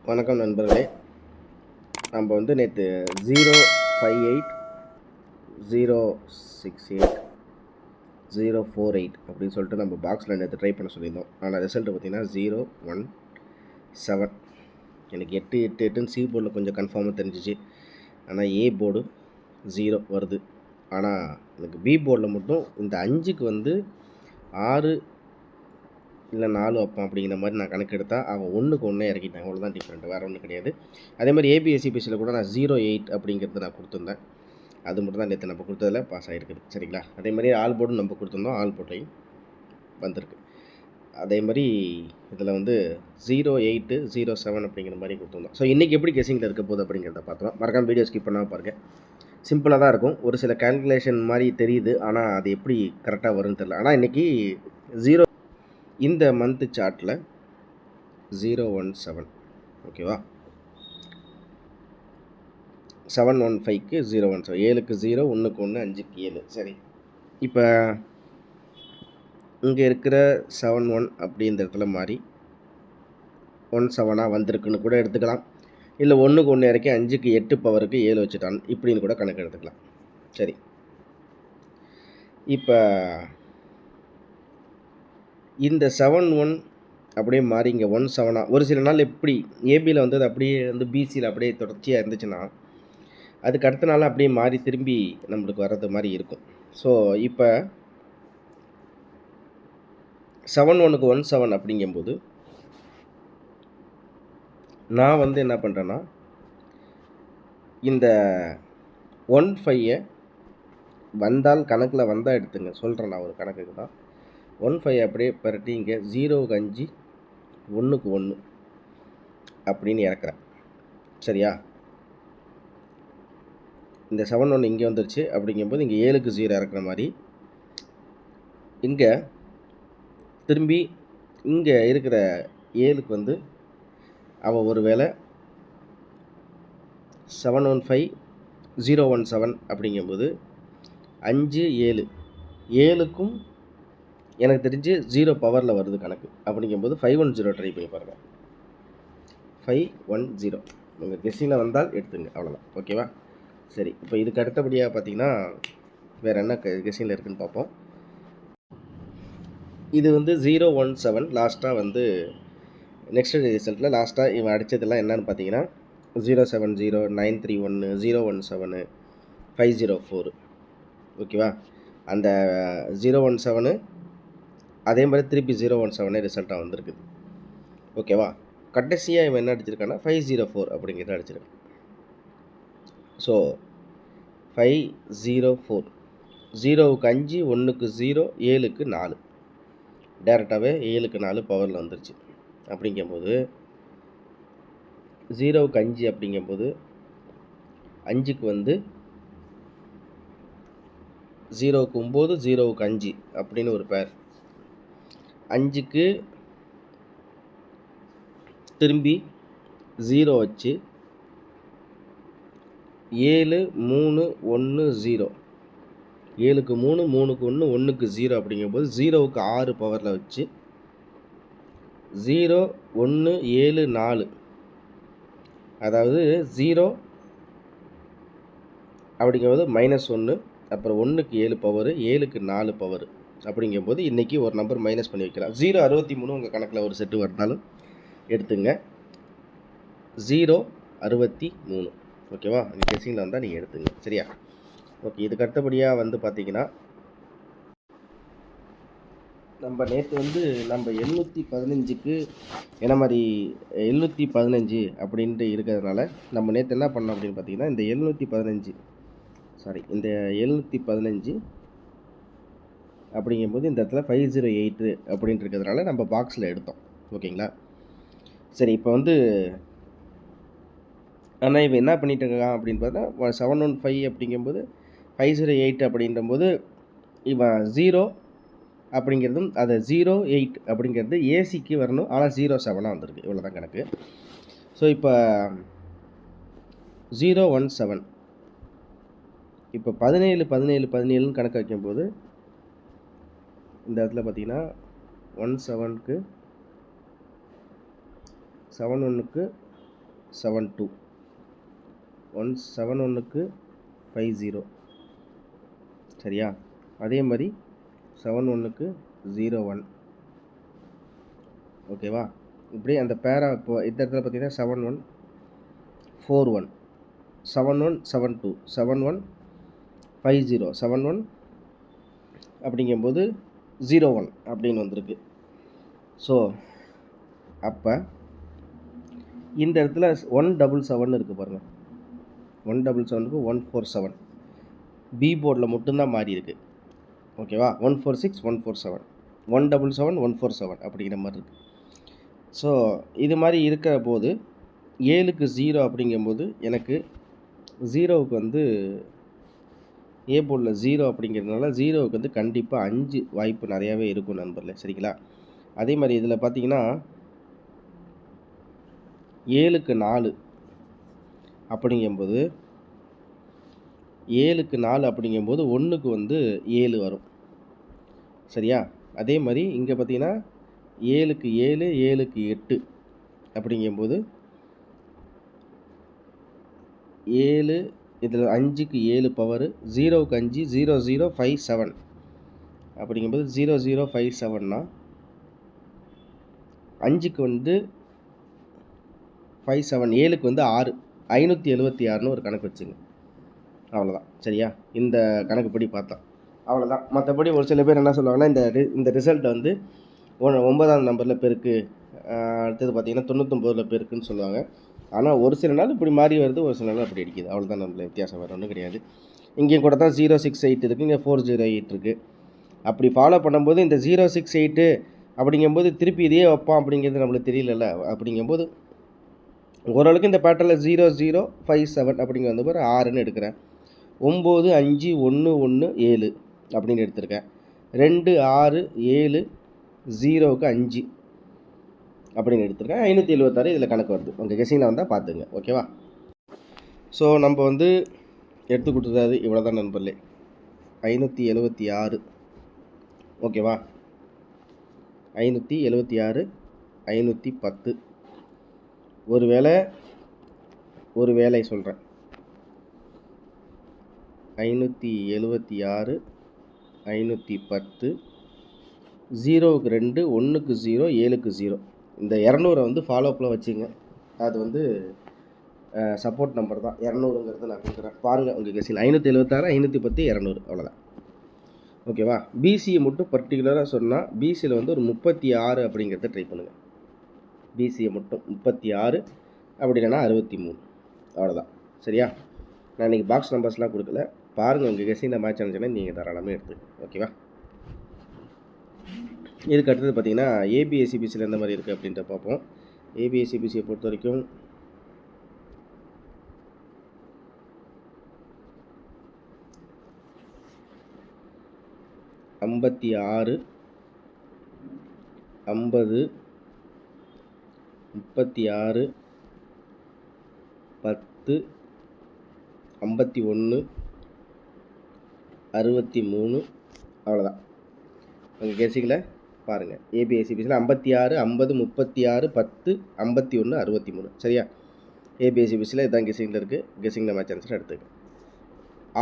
வணக்கம் நண்பர்களே. நம்ம வந்து நேற்று 058 068 048 அப்படின்னு சொல்லிட்டு நம்ம பாக்ஸில் நேற்று ட்ரை பண்ண சொல்லியிருந்தோம். ஆனால் ரிசல்ட்டு பார்த்திங்கன்னா 017. எனக்கு 888ன்னு சி போர்டில் கொஞ்சம் கன்ஃபார்மாக தெரிஞ்சிச்சு. ஆனால் ஏ போர்டு 0 வருது. ஆனால் எனக்கு பி போர்டில் மட்டும் இந்த 5க்கு வந்து 6 இல்லை 4 வைப்பான் அப்படிங்கிற மாதிரி நான் கணக்கு எடுத்தால் அவன் 1க்கு 1 இறக்கிட்டேன். அவ்வளோதான் டிஃப்ரெண்ட், வேறு ஒன்றும் கிடையாது. அதே மாதிரி ஏபிஎஸ்சிபிஎஸ்சியில் கூட நான் 08 அப்படிங்கிறது நான் கொடுத்துருந்தேன். அது மட்டும் தான் நேற்று நம்ம கொடுத்ததில் பாஸ் ஆகிருக்குது. சரிங்களா? அதே மாதிரி ஆல் போர்டும் நம்ம கொடுத்துருந்தோம், ஆல் போர்ட்டையும் வந்திருக்கு. அதே மாதிரி இதில் வந்து 08 07 அப்படிங்கிற மாதிரி கொடுத்துருந்தோம். ஸோ இன்றைக்கி எப்படி கெஸிங்கில் இருக்க போகுது அப்படிங்கிறத பார்த்தோம். மறக்காம வீடியோ ஸ்கிப் பண்ணாமல் பாருங்கள். சிம்பிளாக தான் இருக்கும். ஒரு சில கால்குலேஷன் மாதிரி தெரியுது, ஆனால் அது எப்படி கரெக்டாக வரும்னு தெரியல. ஆனால் இன்றைக்கி 0 இந்த மந்த்து சார்ட்டில் 017 ஓகேவா, 715க்கு 017, 7க்கு 0, 1க்கு 1, 5க்கு 7. சரி, இப்போ இங்கே இருக்கிற 71 அப்படின்ற இடத்துல மாறி 17ஆக வந்திருக்குன்னு கூட எடுத்துக்கலாம். இல்லை 1க்கு 1 இறக்கி 5க்கு 8 பவருக்கு 7 வச்சுட்டான் இப்படின்னு கூட கணக்கு எடுத்துக்கலாம். சரி, இப்போ இந்த 71 அப்படியே மாறி இங்கே 17ஆக ஒரு சில நாள் எப்படி ஏபியில் வந்து அது அப்படியே வந்து பிசியில் அப்படியே தொடர்ச்சியாக இருந்துச்சுன்னா அதுக்கு அடுத்த நாள் அப்படியே மாறி திரும்பி நம்மளுக்கு வர்றது மாதிரி இருக்கும். ஸோ இப்போ 71க்கு 17 அப்படிங்கும்போது நான் வந்து என்ன பண்ணுறேன்னா இந்த 15 வந்தால் கணக்கில் வந்தால் எடுத்துங்க, சொல்கிறேன் நான் ஒரு கணக்குக்கு தான். 15 அப்படியே பரட்டி இங்கே 0க்கு 5 1க்கு 1 அப்படின்னு இறக்குறேன். சரியா? இந்த 71 இங்கே வந்துருச்சு. அப்படிங்கும்போது இங்கே 7க்கு 0 இறக்குற மாதிரி இங்கே திரும்பி இங்கே இருக்கிற 7க்கு வந்து அவள் ஒரு வேளை 715 017 அப்படிங்கும்போது 5 7 7க்கும் எனக்கு தெரிஞ்சு 0 பவரில் வருது கணக்கு. அப்படிங்கும்போது 510 ட்ரை பண்ணி பாருங்கள். 510 உங்கள் கெஸ்ஸிங்கில் வந்தால் எடுத்துங்க, அவ்வளோதான். ஓகேவா? சரி, இப்போ இதுக்கு அடுத்தபடியாக பார்த்தீங்கன்னா வேறு என்ன கெஸ்ஸிங்கில் இருக்குதுன்னு பார்ப்போம். இது வந்து 017 லாஸ்ட்டாக வந்து நெக்ஸ்ட் ரிசல்ட்டில் லாஸ்ட்டாக இவன் அடித்ததெல்லாம் என்னன்னு பார்த்தீங்கன்னா 070 931 017 504. ஓகேவா? அந்த 017 அதே மாதிரி திருப்பி 017 ரிசல்ட்டாக வந்திருக்குது. ஓகேவா? கடைசியாக இவன் என்ன அடிச்சிருக்கான்னா 504 அப்படிங்கிறத அடிச்சிருக்கான். ஸோ 504 0க்கு 5 1க்கு 0 7க்கு 4 டேரெக்டாகவே 7க்கு 4 பவரில் வந்துருச்சு. அப்படிங்கும்போது 0க்கு 5 அப்படிங்கும்போது 5க்கு வந்து 0க்கு 9 0க்கு 5 அப்படின்னு ஒரு பேர். 5க்கு திரும்பி 0 வச்சு 7 3 1 0 7க்கு 3 3க்கு 1 1க்கு 0 அப்படிங்கும்போது 0க்கு 6 பவரில் வச்சு 0 1 7 4 அதாவது 0 அப்படிங்கும்போது -1 அப்புறம் 1க்கு 7 பவர் 7க்கு 4 பவர் அப்படிங்கும்போது இன்றைக்கி ஒரு நம்பர் மைனஸ் பண்ணி வைக்கலாம். 063 உங்கள் கணக்கில் ஒரு செட்டு வந்தாலும் எடுத்துங்க. 063 ஓகேவா? நீங்கள் கெஸ்ஸிங்கில் வந்தால் நீங்கள் எடுத்துங்க. சரியா? ஓகே, இதுக்கு அடுத்தபடியாக வந்து பார்த்தீங்கன்னா நம்ம நேற்று வந்து நம்ம 715க்கு என்ன மாதிரி 715 அப்படின்ட்டு இருக்கிறதுனால நம்ம நேற்று என்ன பண்ணோம் அப்படின்னு பார்த்தீங்கன்னா இந்த 715 அப்படிங்கும்போது இந்த இடத்துல 508 அப்படின்ட்டு இருக்கிறதுனால நம்ம பாக்ஸில் எடுத்தோம். ஓகேங்களா? சரி, இப்போ வந்து ஆனால் இவன் என்ன பண்ணிட்டு இருக்கான் அப்படின்னு பார்த்தா 715 அப்படிங்கும்போது 508 அப்படின்றபோது இவன் 0 அப்படிங்கிறதும் அதை 08 அப்படிங்கிறது ஏசிக்கு வரணும். ஆனால் 07 வந்திருக்கு. இவ்வளோ தான் கணக்கு. ஸோ இப்போ 017 இப்போ 17 17 17ன்னு கணக்கு வைக்கும்போது இந்த இடத்துல பார்த்தீங்கன்னா 17க்கு 71க்கு 72 171க்கு 50 சரியா. அதே மாதிரி 71க்கு 01 ஓகேவா. இப்படி அந்த பேரா இப்போ இந்த இடத்துல பார்த்தீங்கன்னா 7141 7172 7150 71 அப்படிங்கும்போது 01 அப்படின்னு வந்திருக்கு. ஸோ அப்போ இந்த இடத்துல 177 இருக்குது பாருங்கள். 177க்கு 147 பி போர்டில் மட்டும்தான் மாறி இருக்குது ஓகேவா. 146 147 177 147 அப்படிங்கிற மாதிரி இருக்குது. ஸோ இது மாதிரி இருக்கிற போது 7க்கு 0 அப்படிங்கும்போது எனக்கு 0வுக்கு வந்து ஏ போர்டில் 0 அப்படிங்கிறதுனால 0வுக்கு வந்து கண்டிப்பாக 5 வாய்ப்பு நிறையாவே இருக்கும் நண்பர்களே சரிங்களா. அதே மாதிரி இதில் பார்த்தீங்கன்னா 7க்கு 4 அப்படிங்கும்போது 7க்கு 4 அப்படிங்கும்போது 1க்கு வந்து 7 வரும் சரியா. அதே மாதிரி இங்கே பார்த்தீங்கன்னா 7க்கு 7 7க்கு 8 அப்படிங்கும்போது 7 இதில் 5க்கு 7 பவர் 0க்கு 5 0057 அப்படிங்கும்போது 0057னா 5க்கு வந்து 57 7க்கு வந்து 6 576ன்னு ஒரு கணக்கு வச்சுங்க. அவ்வளோதான் சரியா. இந்த கணக்குப்படி பார்த்தா அவ்வளோதான். மற்றபடி ஒரு சில பேர் என்ன சொல்லுவாங்கன்னா இந்த ரிசல்ட்டை வந்து 9ஆம் நம்பரில் பெருக்கு, அடுத்தது பார்த்திங்கன்னா 99ல் பெருக்குன்னு சொல்லுவாங்க. ஆனால் ஒரு சில நாள் இப்படி மாறி வருது, ஒரு சில நாள் அப்படி அடிக்குது. அவ்வளோதான் நம்மள வித்தியாசம், வேறு ஒன்றும் கிடையாது. இங்கேயும் கூட தான் 068 இருக்குது, இங்கே 408 இருக்குது. அப்படி ஃபாலோ பண்ணும்போது இந்த 068 அப்படிங்கும்போது திருப்பி இதே வைப்பான் அப்படிங்கிறது நம்மளுக்கு தெரியலல்ல. அப்படிங்கும்போது ஓரளவுக்கு இந்த பேட்டர்னில் 0057 அப்படிங்கிற வந்து பாரு 6ன்னு எடுக்கிறேன். 9 5 1 1 7 அப்படின்னு எடுத்திருக்கேன். 2 6 7 0க்கு 5 அப்படின்னு எடுத்திருக்கேன். 576 இதில் கணக்கு வருது. உங்கள் கெஸிங்கில் வந்தால் பார்த்துங்க ஓகேவா. ஸோ நம்ம வந்து எடுத்து கொடுத்தது இவ்வளோ தான் நண்பர்களே, 576 ஓகேவா. 576 510 ஒரு வேலை சொல்கிறேன். 576 510 0க்கு 2 1க்கு 0 7க்கு 0 இந்த 200 வந்து ஃபாலோஅப்பில் வச்சுங்க. அது வந்து சப்போர்ட் நம்பர் தான். 200ங்கிறது நான் கொடுக்குறேன் பாருங்கள் உங்கள் கெஸில். 576 510 200 அவ்வளோதான் ஓகேவா. பிசியை மட்டும் பர்டிகுலராக சொன்னால் பிசியில் வந்து ஒரு 36 அப்படிங்கிறத ட்ரை பண்ணுங்கள். பிசியை மட்டும் 36 அப்படி இல்லைன்னா 63 அவ்வளோதான் சரியா. நான் இன்றைக்கி பாக்ஸ் நம்பர்ஸ்லாம் கொடுக்கல, பாருங்கள் உங்கள் கெஸிங்கில் மேட்ச் ஆனிச்சுன்னா நீங்கள் தாராளமாக எடுத்து ஓகேவா. இதுக்கு அடுத்தது பார்த்தீங்கன்னா ஏபிஎஸ்சிபிசியில் எந்த மாதிரி இருக்குது அப்படின்ட்டு பார்ப்போம். ஏபிஎஸ்சிபிசியை பொறுத்த வரைக்கும் 56 50 36 10 51 63 அவ்வளோதான். உங்கள் கெஸிங்கில் பாருங்கள். ஏபிஎஸ்சிபிசியில் 56 50 36 10 51 63 சரியா. ஏபிஎஸ்சிபிசியில் இதுதான் கெஸிங்கில் இருக்குது. கெஸிங்கில் மேட்ச் ஆன்சர் எடுத்துக்க.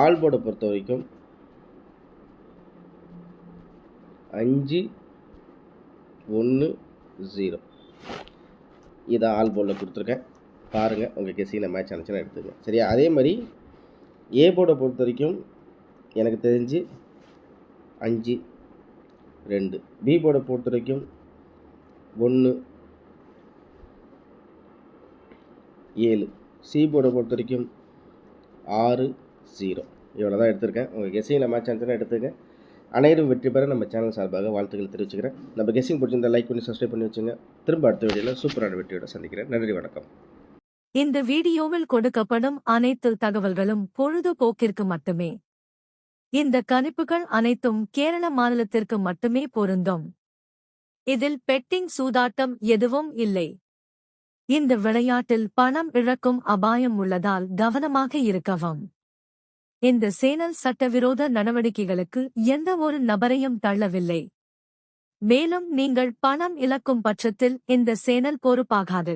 ஆல் போர்டை பொறுத்த வரைக்கும் 5 1 0 இதான் ஆல் போர்டில் கொடுத்துருக்கேன். பாருங்கள் உங்கள் கெஸிங்கில் மேட்ச் ஆனிச்சுன்னா எடுத்துங்க சரியா. அதே மாதிரி ஏ போர்டை பொறுத்த வரைக்கும் எனக்கு தெரிஞ்சு 5 2, பி போர்டை பொறுத்த வரைக்கும் 1 7, சி போர்டை பொறுத்த வரைக்கும் 6 0 இவ்வளோ தான் எடுத்திருக்கேன். உங்கள் கெஸிங்கில் மேட்ச் ஆனிச்சுன்னா எடுத்துங்க. அனைவரும் வெற்றி பெற நம்ம சேனல் சார்பாக வாழ்த்துக்கள் தெரிவிச்சுக்கிறேன். நம்ம கெஸிங் பிடிச்சிருந்தா லைக் பண்ணி சப்ஸ்கிரைப் பண்ணி வச்சுங்க. திரும்ப அடுத்த வீடியோவில் சூப்பரான வெற்றியோட சந்திக்கிறேன். நன்றி, வணக்கம். இந்த வீடியோவில் கொடுக்கப்படும் அனைத்து தகவல்களும் பொழுதுபோக்கிற்கு மட்டுமே. இந்த கணிப்புகள் அனைத்தும் கேரள மாநிலத்திற்கு மட்டுமே பொருந்தும். இதில் பெட்டிங் சூதாட்டம் எதுவும் இல்லை. இந்த விளையாட்டில் பணம் இழக்கும் அபாயம் உள்ளதால் கவனமாக இருக்கவும். இந்த சேனல் சட்டவிரோத நடவடிக்கைகளுக்கு எந்த ஒரு நபரையும் தள்ளவில்லை. மேலும் நீங்கள் பணம் இழக்கும் பட்சத்தில் இந்த சேனல் பொறுப்பாகாது.